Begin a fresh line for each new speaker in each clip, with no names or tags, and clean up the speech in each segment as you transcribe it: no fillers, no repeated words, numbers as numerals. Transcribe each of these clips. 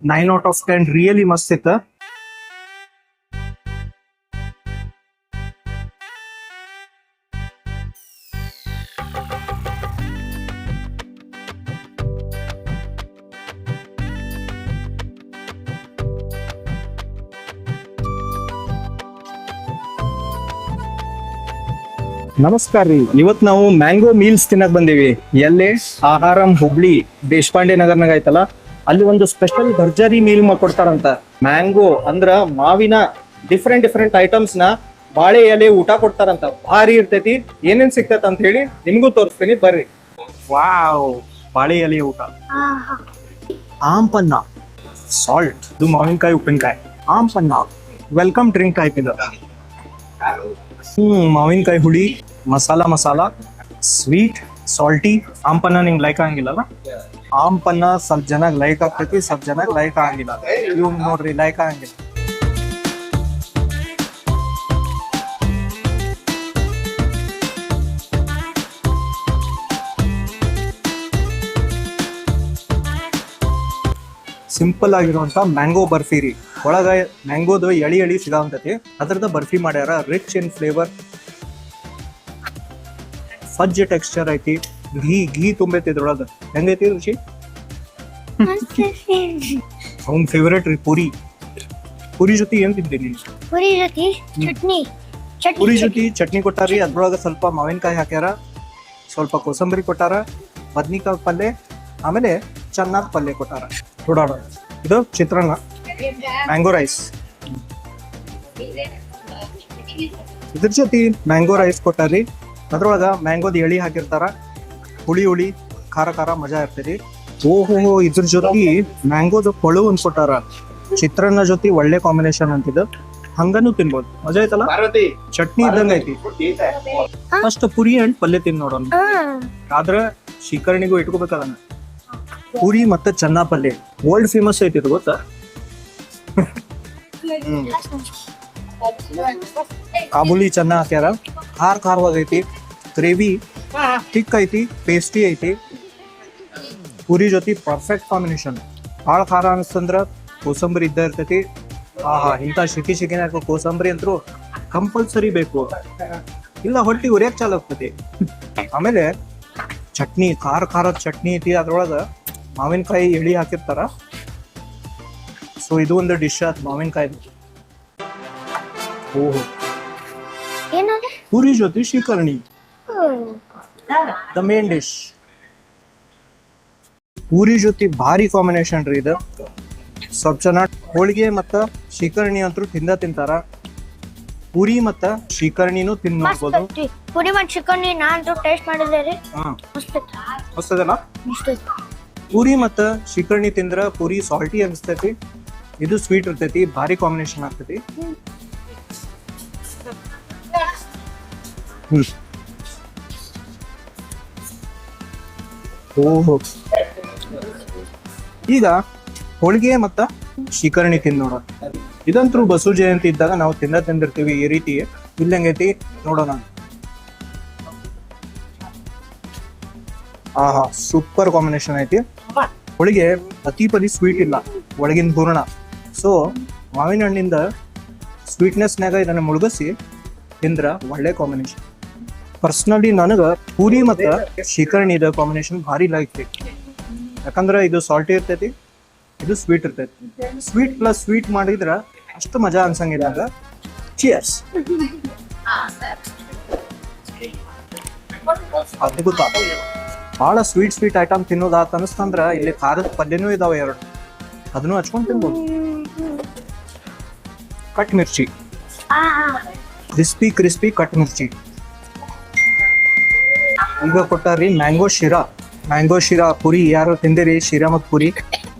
9 out of 10 really ಮಸ್ತ್ ಇತ್ತ. ನಮಸ್ಕಾರ ರೀ, ಇವತ್ ನಾವು ಮ್ಯಾಂಗೋ ಮೀಲ್ಸ್ ತಿನ್ನಕ್ ಬಂದೀವಿ. ಎಲ್ಲಿ? ಆಹಾರಂ ಹುಬ್ಳಿ ದೇಶಪಾಂಡೆ ನಗರ್ನಾಗ ಐತಲ್ಲ, ಅಲ್ಲಿ ಒಂದು ಸ್ಪೆಷಲ್ ಭರ್ಜರಿ ಮೀಲ್ ಕೊಡ್ತಾರಂತ. ಮ್ಯಾಂಗೋ ಅಂದ್ರ ಮಾವಿನ ಡಿಫ್ರೆಂಟ್ ಐಟಮ್ಸ್ ನ ಬಾಳೆ ಎಲೆ ಊಟ ಕೊಡ್ತಾರಂತ. ಭಾರಿ ಇರ್ತೈತಿ. ಏನೇನ್ ಸಿಗ್ತೈತ ಅಂತ ಹೇಳಿ ನಿಮ್ಗೂ ತೋರಿಸ್ತೀನಿ, ಬರ್ರಿ. ವಾವ್, ಬಾಳೆ ಎಲೆ ಊಟ. ಆಂಪನ್ನ, ಸಾಲ್ಟ್, ಇದು ಮಾವಿನಕಾಯಿ ಉಪ್ಪಿನಕಾಯಿ. ಆಂಪನ್ನ ವೆಲ್ಕಮ್ ಡ್ರಿಂಕ್ ಆಯ್ತಿದ. ಮಾವಿನಕಾಯಿ ಹುಳಿ, ಮಸಾಲ ಸ್ವೀಟ್, ಸಾಲ್ಟಿ. ಆಂಪನ್ನ ನಿಂಗ್ ಲೈಕ್ ಆಗಂಗಿಲ್ಲಲ್ಲ? ಆಂಪನ್ನ ಸ್ವಲ್ಪ ಜನಕ್ ಲೈಕ್ ಆಗ್ತೈತಿ, ಸ್ವಲ್ಪ ಜನಕ್ ಲೈಕ್ ಆಗಂಗಿಲ್ಲ. ಇವ್ ನೋಡ್ರಿ, ಲೈಕ್ ಆಗಂಗಿಲ್ಲ. ಸಿಂಪಲ್ ಆಗಿರುವಂತ ಮ್ಯಾಂಗೋ ಬರ್ಫಿ ರೀ. ಒಳಗ ಮ್ಯಾಂಗೋದು ಎಳಿ ಸಿಗಾವಂತತಿ, ಅದ್ರದ ಬರ್ಫಿ ಮಾಡ್ಯಾರ. Rich in flavour, fudge texture ಐತಿ. ಘೀ ತುಂಬೈತಿ ಇದ್ರೊಳಗ. ಹೆಂಗೈತಿ ರುಚಿ? ಅವ್ನ ಫೇವರೇಟ್ ರೀ ಪೂರಿ ಜೊತೆ ಏನ್ ತಿಂತೀನಿ? ಪೂರಿ ಜೊತೆ ಚಟ್ನಿ ಕೊಟ್ಟಾರಿ. ಅದ್ರೊಳಗ ಸ್ವಲ್ಪ ಮಾವಿನಕಾಯಿ ಹಾಕ್ಯಾರ, ಸ್ವಲ್ಪ ಕೋಸಂಬರಿ ಕೊಟ್ಟಾರ, ಬದ್ನಿಕಾಯಿ ಪಲ್ಯ, ಆಮೇಲೆ ಚೆನ್ನಾಗ್ ಪಲ್ಯ ಕೊಟ್ಟಾರ. ನೋಡೋಣ, ಇದು ಚಿತ್ರಾನ್ನ, ಮ್ಯಾಂಗೋ ರೈಸ್. ಇದ್ರ ಜೊತೆ ಮ್ಯಾಂಗೋ ರೈಸ್ ಕೊಟ್ಟಾರಿ. ಅದ್ರೊಳಗ ಮ್ಯಾಂಗೋದ್ ಎಳಿ ಹಾಕಿರ್ತಾರ. ಹುಳಿ ಖಾರ ಮಜಾ ಇರ್ತೈತಿ. ಓಹೋ, ಇದ್ರ ಜೊತೆ ಮ್ಯಾಂಗೋದ ಕೊಳು ಒಂದ್ ಕೊಟ್ಟಾರ. ಚಿತ್ರಾನ್ನ ಜೊತೆ ಒಳ್ಳೆ ಕಾಂಬಿನೇಷನ್ ಅಂತಿದ್ದು. ಹಂಗನು ತಿನ್ಬೋದು, ಮಜಾ ಐತಲ್ಲ. ಚಟ್ನಿ ಇದ್ದಂಗ ಐತಿ. ಫಸ್ಟ್ ಪುರಿ ಅಂಡ್ ಪಲ್ಯ ತಿನ್ ನೋಡೋಣ. ಆದ್ರ ಶೀಕರ್ಣಿಗೂ ಇಟ್ಕೋಬೇಕದನ್ನ. ಪೂರಿ ಮತ್ತೆ ಚೆನ್ನ ಪಲ್ಯ ವರ್ಲ್ಡ್ ಫೇಮಸ್ ಐತಿ, ಇದು ಗೊತ್ತಾ? ಕಾಬೂಲಿ ಚೆನ್ನ ಹಾಕ್ಯಾರ. ಖಾರವಾಗೈತಿ. ಗ್ರೇವಿ ಥಿಕ್ ಐತಿ, ಪೇಸ್ಟಿ ಐತಿ. ಪೂರಿ ಜೊತೆ ಪರ್ಫೆಕ್ಟ್ ಕಾಂಬಿನೇಷನ್. ಭಾಳ ಖಾರ ಅನಿಸ್ತಂದ್ರ ಕೋಸಂಬರಿ ಇದ್ದ ಇರ್ತೈತಿ. ಇಂಥ ಶಿಕಿನ ಕೋಸಂಬರಿ ಅಂತೂ ಕಂಪಲ್ಸರಿ ಬೇಕು, ಇಲ್ಲ ಹೊಟ್ಟಿ ಉರಿಯಕ್ ಚಾಲು ಆಗ್ತೈತಿ. ಆಮೇಲೆ ಚಟ್ನಿ, ಖಾರದ ಚಟ್ನಿ ಐತಿ. ಅದ್ರೊಳಗ ಮಾವಿನಕಾಯಿ ಎಳಿ ಹಾಕಿರ್ತಾರ. ಸೊ ಇದು ಒಂದು ಡಿಶ್ ಆತ್ ಮಾವಿನಕಾಯಿ. ಓಹೋ, ಪೂರಿ ಜೊತೆ ಶ್ರೀಕರ್ಣಿ, ದ ಮೇನ್ ಡಿಶ್. ಪೂರಿ ಜೊತೆ ಭಾರಿ ಕಾಂಬಿನೇಷನ್ ರೀ ಇದು. ಸ್ವಲ್ಪ ಚೆನ್ನಾಗಿ ಹೋಳಿಗೆ ಮತ್ತ ಶ್ರೀಕರ್ಣಿ ಅಂತೂ ತಿಂತಾರ. ಪೂರಿ ಮತ್ತ ಶ್ರೀಕರ್ಣಿನೂ ತಿನ್ಬೋದು.
ಪೂರಿ ಮತ್ತು ಶ್ರೀಕರ್ಣಿ ನಾನು ಟೇಸ್ಟ್ ಮಾಡಿದ್ದೇನೆ.
ಮಸ್ತದಲ್ಲ? ಪೂರಿ ಮತ್ತ ಶ್ರೀಕರ್ಣಿ ತಿಂದ್ರ ಪೂರಿ ಸಾಲ್ಟಿ ಅನಿಸ್ತೈತಿ, ಇದು ಸ್ವೀಟ್ ಇರ್ತೈತಿ. ಭಾರಿ ಕಾಂಬಿನೇಷನ್ ಆಗ್ತೈತಿ. ಓಹೋ, ಈಗ ಹೋಳಿಗೆ ಮತ್ತ ಶ್ರೀಕರ್ಣಿ ತಿಂದ್ ನೋಡ. ಇದಂತೂ ಬಸವ ಜಯಂತಿ ಇದ್ದಾಗ ನಾವು ತಿಂದಿರ್ತೀವಿ ಈ ರೀತಿ. ಇಲ್ಲಿ ಹೆಂಗೈತಿ ನೋಡೋಣ. ಸೂಪರ್ ಕಾಂಬಿನೇಷನ್ ಐತಿ. ಹೋಳಿಗೆ ಅತಿಪದಿ ಸ್ವೀಟ್ ಇಲ್ಲ, ಒಳಗಿನ ಪೂರ್ಣ. ಸೊ ಮಾವಿನ ಹಣ್ಣಿಂದ ಸ್ವೀಟ್ನೆಸ್ನಾಗ ಇದನ್ನ ಮುಳುಗಿಸಿ ತಿಂದ್ರ ಒಳ್ಳೆ ಕಾಂಬಿನೇಷನ್. ಪರ್ಸನಲಿ ನನಗ ಪೂರಿ ಮತ್ತ ಶ್ರೀಕರ್ಣಿದ ಕಾಂಬಿನೇಷನ್ ಭಾರಿ ಲೈಕ್. ಯಾಕಂದ್ರ ಇದು ಸಾಲ್ಟಿ ಇರ್ತೈತಿ, ಇದು ಸ್ವೀಟ್ ಇರ್ತೈತಿ. ಸ್ವೀಟ್ ಪ್ಲಸ್ ಸ್ವೀಟ್ ಮಾಡಿದ್ರ ಅಷ್ಟು ಮಜಾ ಅನ್ಸಂಗಿಲ್ಲ. ಚಿಯರ್ಸ್. ಅದ್ಭುತ. ಬಹಳ ಸ್ವೀಟ್ ಐಟಮ್ ತಿನ್ನೋದಾತ ಅನಿಸ್ತಂದ್ರ ಇಲ್ಲಿ ಖಾರದ ಪಲ್ಯನೂ ಇದಾವೆ 2, ಅದನ್ನು ಹಚ್ಕೊಂಡ್ ತಿನ್ಬೋದು. ಕಟ್ ಮಿರ್ಚಿ, ಕ್ರಿಸ್ಪಿ ಕಟ್ ಮಿರ್ಚಿ. ಈಗ ಕೊಟ್ಟಾರಿ ಮ್ಯಾಂಗೋ ಶಿರಾ ಪುರಿ. ಯಾರು ತಿಂದಿರಿ ಶಿರಾ ಮತ್ತು ಪುರಿ?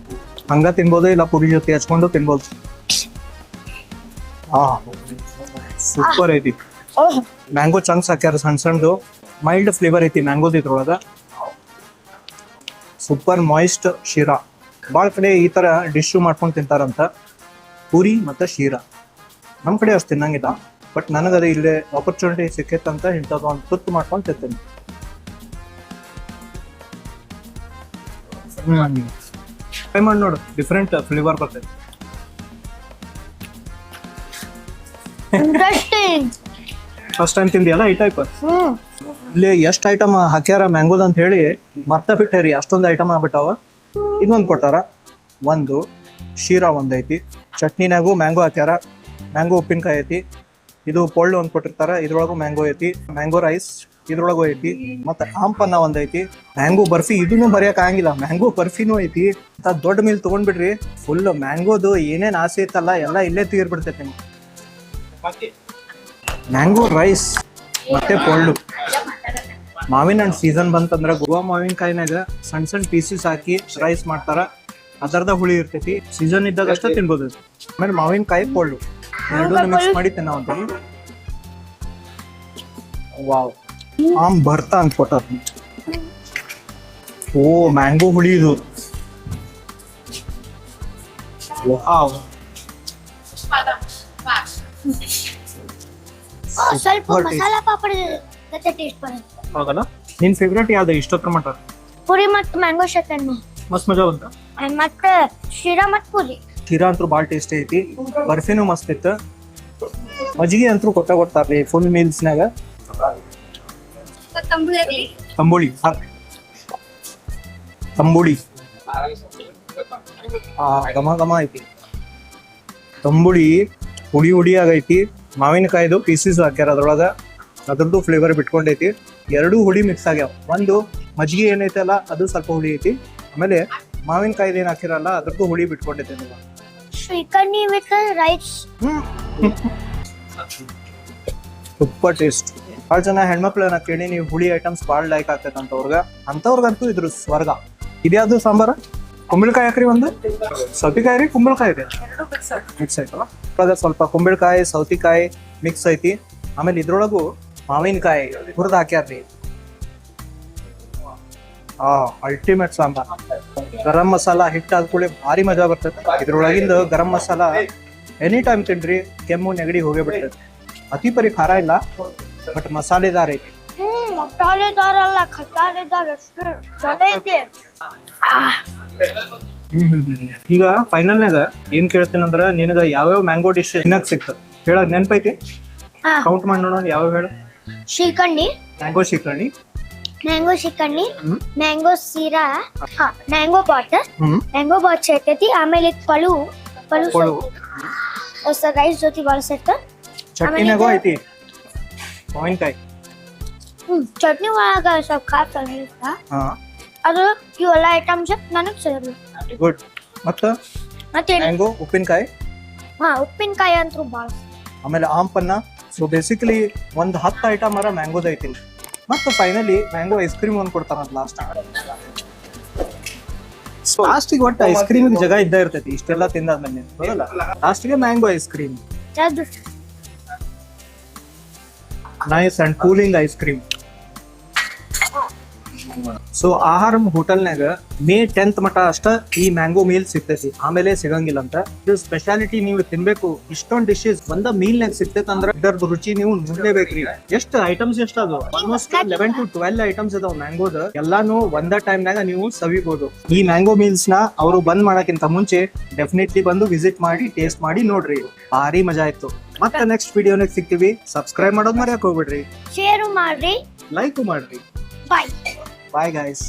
ಹಂಗ ತಿನ್ಬೋದು, ಇಲ್ಲ ಪುರಿ ಜೊತೆ ಹಚ್ಕೊಂಡು ತಿನ್ಬೋದು. ಸೂಪರ್ ಐತಿ. ಮ್ಯಾಂಗೋ ಚಂಕ್ಸ್ ಹಾಕ್ಯಾರ ಸಣ್ಣದು. ಮೈಲ್ಡ್ ಫ್ಲೇವರ್ ಐತಿ ಮ್ಯಾಂಗೋದ ಇದ್ರೊಳಗ. Super moist Sira. ಭಾಳ ಕಡೆ ಈ ತರ ಡಿಶ್ ಮಾಡ್ಕೊಂಡು ತಿಂತಾರಂತ, ಪೂರಿ ಮತ್ತು ಶಿರಾ. ನಮ್ಮ ಕಡೆ ಅಷ್ಟು ತಿನ್ನಂಗಿಲ್ಲ, ಬಟ್ ನನಗದ ಇಲ್ಲೇ ಆಪರ್ಚುನಿಟಿ ಸಿಕ್ಕೈತಂತ ಇಂಥದ್ದು ಒಂದು ತುತ್ತು ಮಾಡ್ಕೊಂಡು ತಿಂತೀನಿ. ಟ್ರೈ ಮಾಡಿ ನೋಡು, ಡಿಫ್ರೆಂಟ್ ಫ್ಲೇವರ್ ಬರ್ತೈತಿ.
ಇಂಟ್ರೆಸ್ಟಿಂಗ್.
ಫಸ್ಟ್ ಟೈಮ್ ತಿಂದಿಯಲ್ಲ ಈ ಟೈಪ್. ಇಲ್ಲಿ ಎಷ್ಟು ಐಟಮ್ ಹಾಕ್ಯಾರ ಮ್ಯಾಂಗೋದ್ ಅಂತ ಹೇಳಿ ಮರ್ತ ಬಿಟ್ಟೇರಿ, ಅಷ್ಟೊಂದು ಐಟಮ್ ಆಗ್ಬಿಟ್ಟಾವ. ಇನ್ನೊಂದು ಕೊಟ್ಟಾರ, ಒಂದು ಶೀರಾ ಒಂದ್ ಐತಿ, ಚಟ್ನಿನಾಗೂ ಮ್ಯಾಂಗೋ ಹಾಕ್ಯಾರ, ಮ್ಯಾಂಗೋ ಉಪ್ಪಿನಕಾಯಿ ಐತಿ. ಇದು ಪೊಳ್ಳು ಒಂದ್ ಕೊಟ್ಟಿರ್ತಾರ, ಇದ್ರೊಳಗೂ ಮ್ಯಾಂಗೋ ಐತಿ, ಮ್ಯಾಂಗೋ ರೈಸ್ ಇದ್ರೊಳಗೂ ಐತಿ, ಮತ್ತೆ ಆಂಪನ್ನ ಒಂದ್ ಐತಿ, ಮ್ಯಾಂಗೋ ಬರ್ಫಿ ಇದನ್ನು ಬರೆಯಕ್ ಆಗಂಗಿಲ್ಲ, ಮ್ಯಾಂಗೋ ಬರ್ಫಿನೂ ಐತಿ. ದೊಡ್ಡ ಮೀಲ್ ತಗೊಂಡ್ಬಿಡ್ರಿ, ಫುಲ್ ಮ್ಯಾಂಗೋದು ಏನೇನ್ ಆಸೆ ಇತ್ತಲ್ಲ ಎಲ್ಲ ಇಲ್ಲೇ ತೀರ್ಬಿಡ್ತೈತಿ ನಿಮ್ಗೆ. ಮ್ಯಾಂಗೋ ರೈಸ್ ಮತ್ತೆ ಪೊಳ್ಳು. ಮಾವಿನ ಹಣ್ಣು ಸೀಸನ್ ಬಂತಂದ್ರ ಗೋವಾ ಮಾವಿನಕಾಯಿನಾಗ ಸಣ್ಣ ಸಣ್ಣ ಪೀಸಸ್ ಹಾಕಿ ರೈಸ್ ಮಾಡ್ತಾರ, ಅದರದ ಹುಳಿ ಇರ್ತೈತಿ. ಸೀಸನ್ ಇದ್ದಾಗ ಅಷ್ಟೇ ತಿನ್ಬೋದು. ಆಮೇಲೆ ಮಾವಿನಕಾಯಿ ಪೊಳ್ಳು ಎರಡು ಮಿಕ್ಸ್ ಮಾಡಿ ತಿನ್ನೋವಂಥದ್ದು. ವಾವ್, ಆಮ್ ಬರ್ತಾ ಅಂತ ಕೊಟ್ಟಾರ. ಓ ಮ್ಯಾಂಗೋ ಹುಳಿ ಇದು. ವಾವ್,
ಸ್ವಲ್ಪ ಮಸಾಲಾ ಪಾಪಡ್ ಜೊತೆ ಟೇಸ್ಟ್ ಬರುತ್ತೆ.
ಹೌದಲ್ಲ? ನಿನ್ ಫೇವ್ರೇಟ್ ಯಾವ್ದು ಇಷ್ಟೊತ್ತರ ಮಟ?
ಪುರಿ ಮತ್ತು ಮ್ಯಾಂಗೋ ಶೇಕರ್ನಿ
ಮಸ್ತ್ ಮಜಾ ಬಂತ.
ಮತ್ತೆ ಶಿರಾ ಮತ್ತು ಪುರಿ.
ಶಿರಾ ಅಂತೂ ಭಾಳ ಟೇಸ್ಟ್ ಐತಿ, ಬರ್ಫಿನೂ ಮಸ್ತ್ ಇತ್ತು, ಮಜ್ಜಿಗೆ ಅಂತೂ ಕೊಡ್ತಾರ್ರಿ ಫುಲ್ ಮೀಲ್ಸ್ನಾಗ. ತಂಬುಳಿ ತಂಬುಳಿ ಘಮ ಘಮ ಐತಿ. ತಂಬುಳಿ ಹುಡಿ ಹುಡಿ ಆಗೈತಿ, ಮಾವಿನಕಾಯ್ದು ಪೀಸಸ್ ಹಾಕ್ಯಾರ ಅದ್ರೊಳಗ, ಅದ್ರದ್ದು ಫ್ಲೇವರ್ ಬಿಟ್ಕೊಂಡೈತಿ. ಎರಡೂ ಹುಳಿ ಮಿಕ್ಸ್ ಆಗ್ಯಾವ. ಒಂದು ಮಜ್ಜಿಗೆ ಏನೈತಲ್ಲ ಅದು ಸ್ವಲ್ಪ ಹುಳಿ ಐತಿ, ಆಮೇಲೆ ಮಾವಿನಕಾಯ್ದು ಏನ್ ಹಾಕಿರಲ್ಲ ಅದ್ರದ್ದು ಹುಳಿ ಬಿಟ್ಕೊಂಡೈತಿ.
ಶ್ರೀಕರ್ಣಿ ವಿತ್ ರೈಸ್.
Super taste. ಭಾಳ ಜನ ಹೆಣ್ಮಕ್ಳನ್ನ ಕೇಳಿ ನೀವು ಹುಳಿ ಐಟಮ್ಸ್ ಭಾಳ ಲೈಕ್ ಆಗ್ತೈತೆ ಅಂತವ್ರಿಗಂತೂ ಇದ್ರ ಸ್ವರ್ಗ. ಇದ್ಯಾವ್ದು ಸಾಂಬಾರ? ಕುಂಬಳಕಾಯಿ ಹಾಕ್ರಿ, ಒಂದು ಸೌತಿಕಾಯಿ ರೀ, ಕುಂಬಳಕಾಯಿ ಇದೆ ಮಿಕ್ಸ್ ಐತಲ್ಲ. ಅದ್ರೊಳಗ ಸ್ವಲ್ಪ ಕುಂಬಳಕಾಯಿ ಸೌತಿಕಾಯಿ ಮಿಕ್ಸ್ ಐತಿ, ಆಮೇಲೆ ಇದ್ರೊಳಗು ಮಾವಿನಕಾಯಿ ಹುರಿದು ಹಾಕ್ಯಾರ್ರಿ. ಅಲ್ಟಿಮೇಟ್ ಸಾಂಬಾರ್. ಗರಂ ಮಸಾಲ ಹಿಟ್ಟು ಹಾಕೊಳ್ಳಿ ಭಾರಿ ಮಜಾ ಬರ್ತೈತೆ. ಇದ್ರೊಳಗಿಂದ ಗರಂ ಮಸಾಲ ಎನಿ ಟೈಮ್ ತಿನ್ರಿ, ಕೆಮ್ಮು ನೆಗಡಿ ಹೋಗೇ ಬಿಡ್ತೈತೆ. ಅತಿ ಪರಿ ಖಾರ ಇಲ್ಲ, ಬಟ್ ಮಸಾಲೆದಾರ ಐತಿ.
ಮಸಾಲೆದಾರ ಅಲ್ಲ, ಖಸಾಲೆದಾರ. ಚಲೋ ಐತಿ.
ಈಗ ಫೈನಲ್ನಾಗ ಏನ್ ಕೇಳ್ತೇನಂದ್ರ, ನಿನಗ ಯಾವ್ಯಾವ ಮ್ಯಾಂಗೋ ಡಿಶ್ ತಿನ್ನಕ್ ಸಿಕ್ತ ಹೇಳಕ್ ನೆನ್ಪೈತಿ? ಕೌಂಟ್ ಮಾಡಿ ನೋಡೋಣ. ಯಾವ್ಯಾವ ಹೇಳು?
ಶ್ರೀಕರ್ಣಿ,
ಮ್ಯಾಂಗೋ ಶ್ರೀಕರ್ಣಿ,
ಮ್ಯಾಂಗೋ ಶ್ರೀಕರ್ಣಿ, ಮ್ಯಾಂಗೋ ಸೀರಾ, ಮ್ಯಾಂಗೋ ಬಾಟ್, ಮ್ಯಾಂಗೋ ಬಾಟ್ ಸೇರ್ತೈತಿ. ಆಮೇಲೆ ಪಳು ರೈಸ್ ಜೊತೆ ಬಳಸತ್ತ.
ಚಟ್ನಿನಾಗೂ ಐತಿ ಮಾವಿನಕಾಯಿ.
ಚಟ್ನಿ ಒಳಗ ಸ್ವಲ್ಪ ಖಾರ ಇರುತ್ತ. ಅದು ಇವೆಲ್ಲ ಐಟಮ್ಸ್ ನನಗ್ ಸೇರ್ಲು.
ಗುಡ್. ಮತ್ತೆ ಮ್ಯಾಂಗೋ ಉಪ್ಪಿನಕಾಯಿ,
ಉಪ್ಪಿನಕಾಯಿ ಅಂತೂ ಬಾಳ. ಆಮೇಲೆ
ಆಂಪನ್ನ. ಸೊ ಬೇಸಿಕಲಿ ಒಂದ್ 10 ಐಟಮ್ ಅರ ಮ್ಯಾಂಗೋದ ಐತಿ. ಮತ್ತೆ ಫೈನಲಿ ಮ್ಯಾಂಗೋ ಐಸ್ ಕ್ರೀಮ್ ಒಂದ್ ಕೊಡ್ತಾರಂತ ಲಾಸ್ಟ್. ಲಾಸ್ಟಿಗೆ ಒಟ್ಟು ಐಸ್ ಕ್ರೀಮ್ ಜಾಗ ಇದ್ದ ಇರ್ತೈತಿ ಇಷ್ಟೆಲ್ಲ ತಿಂದಾದ್ಮೇಲೆ, ಹೌದಲ್ಲ? ಲಾಸ್ಟಿಗೆ mango ice cream, nice and cooling ice cream. So ಆಹಾರ ಹೋಟೆಲ್ನಾಗ May 10th ಮಟ ಅಷ್ಟ ಈ ಮ್ಯಾಂಗೋ ಮೀಲ್ ಸಿಗ್ತೈತಿ, ಆಮೇಲೆ ಸಿಗಂಗಿಲ್ಲ ಅಂತ. ಇದು ಸ್ಪೆಷಾಲಿಟಿ. ನೀವು ತಿನ್ಬೇಕು. ಇಷ್ಟೊಂದು ಡಿಶಸ್ ಒಂದ ಮೀಲ್ ನಾಗ ಸಿಗ್ತೈತೆ ಅಂದ್ರೆ ಇದರ ರುಚಿ ನೀವು ನೋಡ್ಲೇಬೇಕ್ರಿ. ಎಷ್ಟು ಐಟಮ್ಸ್ ಎಷ್ಟು ಅದು? ಆಲ್ಮೋಸ್ಟ್ 11 to 12 ಐಟಮ್ಸ್ ಅದಾವ ಮ್ಯಾಂಗೋದ. ಎಲ್ಲಾನು ಒಂದ ಟೈಮ್ ನಾಗ ನೀವು ಸವಿಬಹುದು. ಈ ಮ್ಯಾಂಗೋ ಮೀಲ್ಸ್ ನ ಅವರು ಬಂದ್ ಮಾಡಕ್ಕಿಂತ ಮುಂಚೆ ಡೆಫಿನೆಟ್ಲಿ ಬಂದು ವಿಸಿಟ್ ಮಾಡಿ ಟೇಸ್ಟ್ ಮಾಡಿ ನೋಡ್ರಿ. ಭಾರಿ ಮಜಾ ಆಯ್ತು. ಮತ್ತೆ ನೆಕ್ಸ್ಟ್ ವಿಡಿಯೋನಾಗ ಸಿಗ್ತೀವಿ. ಸಬ್ಸ್ಕ್ರೈಬ್ ಮಾಡೋದ್ ಮರ್ಯಾಕ್ ಹೋಗ್ಬಿಡ್ರಿ,
ಶೇರ್ ಮಾಡ್ರಿ,
ಲೈಕ್ ಮಾಡ್ರಿ.
ಬಾಯ್.
Bye guys.